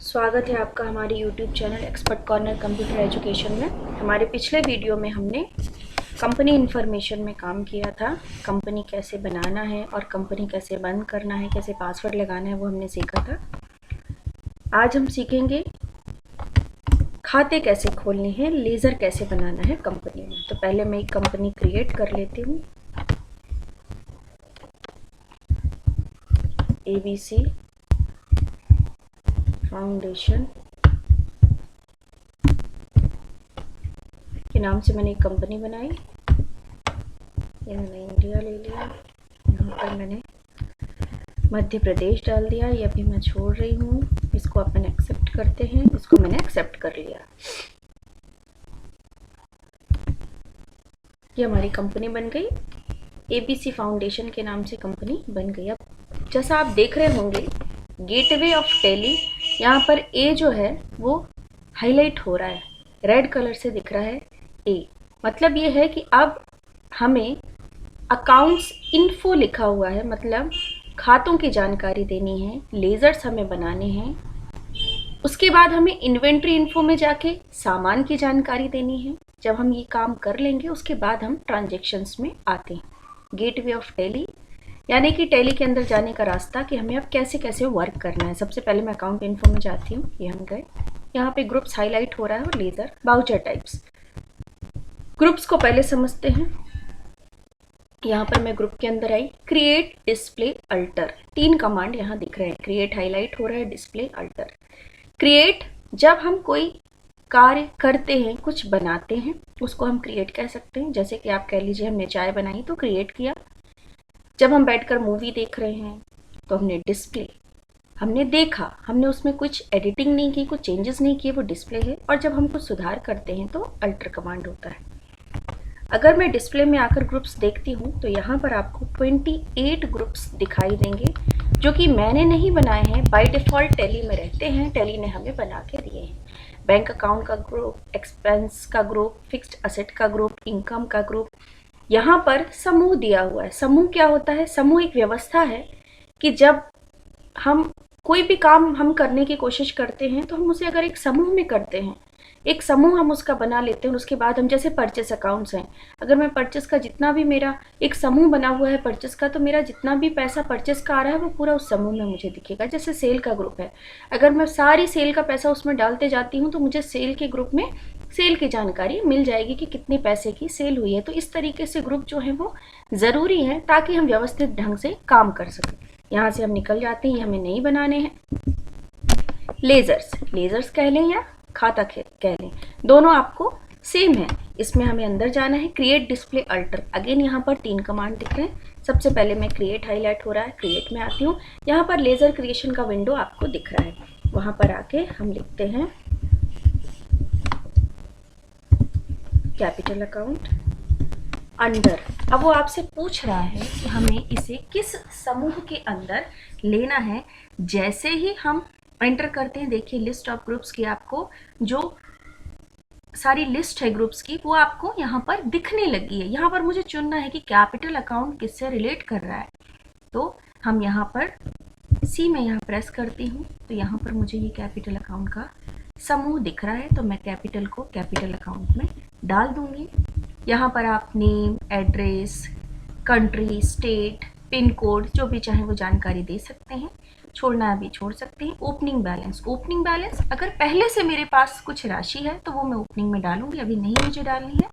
स्वागत है आपका हमारे YouTube channel expert corner computer education में। हमारे पिछले वीडियो में हमने कंपनी इन्फॉर्मेशन में काम किया था। कंपनी कैसे बनाना है और कंपनी कैसे बंद करना है, कैसे पासवर्ड लगाना है, वो हमने सीखा था। आज हम सीखेंगे खाते कैसे खोलने हैं, लेज़र कैसे बनाना है कंपनी में। तो पहले मैं एक कंपनी क्रिएट कर लेती हूँ। ABC फाउंडेशन के नाम से मैंने एक कंपनी बनाई। ये मैंने इंडिया ले लिया, यहाँ पर मैंने मध्य प्रदेश डाल दिया। ये अभी मैं छोड़ रही हूँ, इसको अपन एक्सेप्ट करते हैं। इसको मैंने एक्सेप्ट कर लिया। ये हमारी कंपनी बन गई। ABC फाउंडेशन के नाम से कंपनी बन गई। अब जैसा आप देख रहे होंगे गेटवे ऑफ टेली, यहाँ पर ए जो है वो हाईलाइट हो रहा है, रेड कलर से दिख रहा है ए। मतलब ये है कि अब हमें अकाउंट्स इन्फो लिखा हुआ है, मतलब खातों की जानकारी देनी है, लेजर्स हमें बनाने हैं। उसके बाद हमें इन्वेंट्री इन्फो में जाके सामान की जानकारी देनी है। जब हम ये काम कर लेंगे उसके बाद हम ट्रांजेक्शन्स में आते हैं। गेटवे ऑफ टेली यानी कि टेली के अंदर जाने का रास्ता कि हमें अब कैसे कैसे वर्क करना है। सबसे पहले मैं अकाउंट इन्फो में जाती हूँ। ये हम गए, यहाँ पे ग्रुप्स हाईलाइट हो रहा है और लेजर बाउचर टाइप्स। ग्रुप्स को पहले समझते हैं। यहाँ पर मैं ग्रुप के अंदर आई, क्रिएट, डिस्प्ले, अल्टर, 3 कमांड यहाँ दिख रहे हैं। क्रिएट हाईलाइट हो रहा है, डिस्प्ले, अल्टर। क्रिएट जब हम कोई कार्य करते हैं, कुछ बनाते हैं, उसको हम क्रिएट कह सकते हैं। जैसे कि आप कह लीजिए हमने चाय बनाई तो क्रिएट किया। जब हम बैठकर मूवी देख रहे हैं तो हमने डिस्प्ले, हमने देखा, हमने उसमें कुछ एडिटिंग नहीं की, कुछ चेंजेस नहीं किए, वो डिस्प्ले है। और जब हम कुछ सुधार करते हैं तो अल्टर कमांड होता है। अगर मैं डिस्प्ले में आकर ग्रुप्स देखती हूँ तो यहाँ पर आपको 28 ग्रुप्स दिखाई देंगे, जो कि मैंने नहीं बनाए हैं, बाय डिफ़ॉल्ट टेली में रहते हैं, टेली ने हमें बना के दिए हैं। बैंक अकाउंट का ग्रुप, एक्सपेंस का ग्रुप, फिक्स्ड असेट का ग्रुप, इनकम का ग्रुप। यहाँ पर समूह दिया हुआ है। समूह क्या होता है? समूह एक व्यवस्था है कि जब हम कोई भी काम हम करने की कोशिश करते हैं तो हम उसे अगर एक समूह में करते हैं, एक समूह हम उसका बना लेते हैं। उसके बाद हम, जैसे परचेस अकाउंट्स हैं, अगर मैं परचेस का जितना भी, मेरा एक समूह बना हुआ है परचेस का, तो मेरा जितना भी पैसा परचेस का आ रहा है वो पूरा उस समूह में मुझे दिखेगा। जैसे सेल का ग्रुप है, अगर मैं सारी सेल का पैसा उसमें डालते जाती हूँ तो मुझे सेल के ग्रुप में सेल की जानकारी मिल जाएगी कि कितने पैसे की सेल हुई है। तो इस तरीके से ग्रुप जो है वो ज़रूरी है ताकि हम व्यवस्थित ढंग से काम कर सकें। यहाँ से हम निकल जाते हैं, ये हमें नहीं बनाने हैं। लेजर्स, लेजर्स कह लें या खाता कह लें, दोनों आपको सेम है। इसमें हमें अंदर जाना है। Create, display, alter. अगेन यहाँ पर 3 कमांड दिख रहे हैं। सबसे पहले मैं क्रिएट हाईलाइट हो रहा है, क्रिएट में आती हूँ। यहाँ पर लेजर क्रिएशन का विंडो आपको दिख रहा है, वहाँ पर आके हम लिखते हैं कैपिटल अकाउंट अंडर। अब वो आपसे पूछ रहा है कि हमें इसे किस समूह के अंदर लेना है। जैसे ही हम एंटर करते हैं, देखिए लिस्ट ऑफ ग्रुप्स की आपको जो सारी लिस्ट है ग्रुप्स की, वो आपको यहाँ पर दिखने लगी है। यहाँ पर मुझे चुनना है कि कैपिटल अकाउंट किससे रिलेट कर रहा है। तो हम यहाँ पर सी में यहाँ प्रेस करती हूँ तो यहाँ पर मुझे ये कैपिटल अकाउंट का समूह दिख रहा है। तो मैं कैपिटल को कैपिटल अकाउंट में डाल दूंगी। यहाँ पर आप name, address, country, state, pin code, जो भी चाहे वो जानकारी दे सकते हैं। छोड़ना है भी छोड़ सकते हैं। ओपनिंग बैलेंस, ओपनिंग बैलेंस अगर पहले से मेरे पास कुछ राशि है तो वो मैं ओपनिंग में डालूंगी, अभी नहीं मुझे डालनी है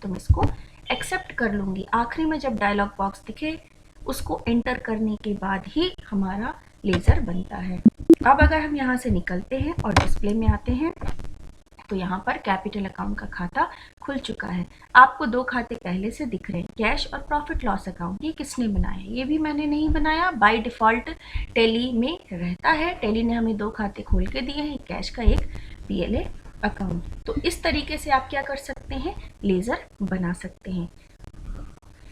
तो मैं इसको एक्सेप्ट कर लूँगी। आखिरी में जब डायलॉग बॉक्स दिखे उसको एंटर करने के बाद ही हमारा लेज़र बनता है। अब अगर हम यहाँ से निकलते हैं और डिस्प्ले में आते हैं तो यहाँ पर कैपिटल अकाउंट का खाता खुल चुका है। आपको 2 खाते पहले से दिख रहे हैं, कैश और प्रॉफिट लॉस अकाउंट। ये किसने बनाया? ये भी मैंने नहीं बनाया, बाय डिफ़ॉल्ट टेली में रहता है। टेली ने हमें 2 खाते खोल के दिए हैं, एक कैश का, एक PLA अकाउंट। तो इस तरीके से आप क्या कर सकते हैं, लेज़र बना सकते हैं।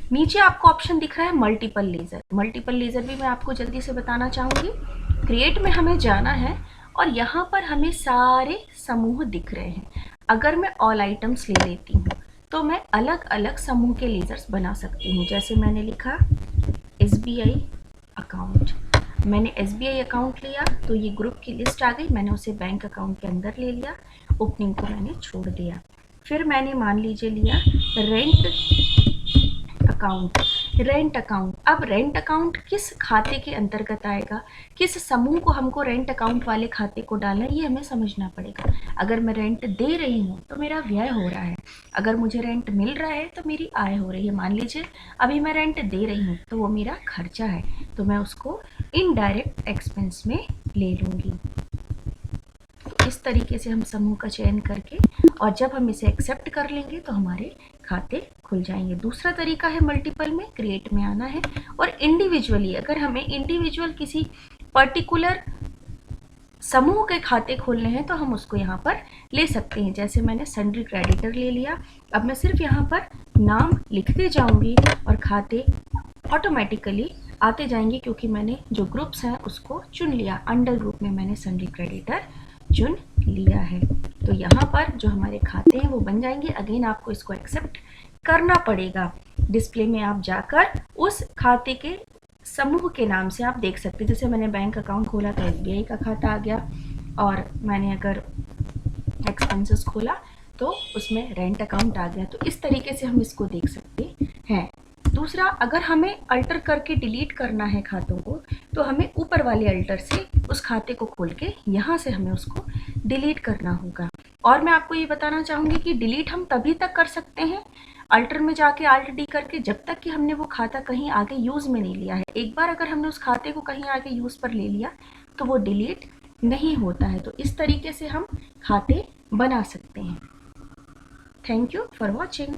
नीचे आपको ऑप्शन दिख रहा है मल्टीपल लेज़र। मल्टीपल लेज़र भी मैं आपको जल्दी से बताना चाहूँगी। क्रिएट में हमें जाना है और यहाँ पर हमें सारे समूह दिख रहे हैं। अगर मैं ऑल आइटम्स ले लेती हूँ तो मैं अलग अलग समूह के लेजर्स बना सकती हूँ। जैसे मैंने लिखा SBI अकाउंट। मैंने SBI अकाउंट लिया तो ये ग्रुप की लिस्ट आ गई, मैंने उसे बैंक अकाउंट के अंदर ले लिया, ओपनिंग को मैंने छोड़ दिया। फिर मैंने मान लीजिए लिया रेंट अकाउंट। रेंट अकाउंट, अब रेंट अकाउंट किस खाते के अंतर्गत आएगा, किस समूह को हमको रेंट अकाउंट वाले खाते को डालना है, ये हमें समझना पड़ेगा। अगर मैं रेंट दे रही हूँ तो मेरा व्यय हो रहा है, अगर मुझे रेंट मिल रहा है तो मेरी आय हो रही है। मान लीजिए अभी मैं रेंट दे रही हूँ तो वो मेरा खर्चा है, तो मैं उसको इनडायरेक्ट एक्सपेंस में ले लूँगी। इस तरीके से हम समूह का चयन करके और जब हम इसे एक्सेप्ट कर लेंगे तो हमारे खाते खुल जाएंगे। दूसरा तरीका है मल्टीपल में, क्रिएट में आना है, और इंडिविजुअली अगर हमें इंडिविजुअल किसी पर्टिकुलर समूह के खाते खोलने हैं तो हम उसको यहाँ पर ले सकते हैं। जैसे मैंने सन्ड्री क्रेडिटर ले लिया, अब मैं सिर्फ यहाँ पर नाम लिखते जाऊँगी और खाते ऑटोमेटिकली आते जाएंगे, क्योंकि मैंने जो ग्रुप्स हैं उसको चुन लिया। अंडर ग्रुप में मैंने सन्ड्री क्रेडिटर चुन लिया है, तो यहाँ पर जो हमारे खाते हैं वो बन जाएंगे। अगेन आपको इसको एक्सेप्ट करना पड़ेगा। डिस्प्ले में आप जाकर उस खाते के समूह के नाम से आप देख सकते हैं। जैसे मैंने बैंक अकाउंट खोला तो SBI का खाता आ गया, और मैंने अगर एक्सपेंसेस खोला तो उसमें रेंट अकाउंट आ गया। तो इस तरीके से हम इसको देख सकते हैं। दूसरा, अगर हमें अल्टर करके डिलीट करना है खातों को तो हमें ऊपर वाले अल्टर से उस खाते को खोल के यहाँ से हमें उसको डिलीट करना होगा। और मैं आपको ये बताना चाहूँगी कि डिलीट हम तभी तक कर सकते हैं अल्टर में जाके Alt D करके, जब तक कि हमने वो खाता कहीं आगे यूज़ में नहीं लिया है। एक बार अगर हमने उस खाते को कहीं आगे यूज़ पर ले लिया तो वो डिलीट नहीं होता है। तो इस तरीके से हम खाते बना सकते हैं। Thank you for watching.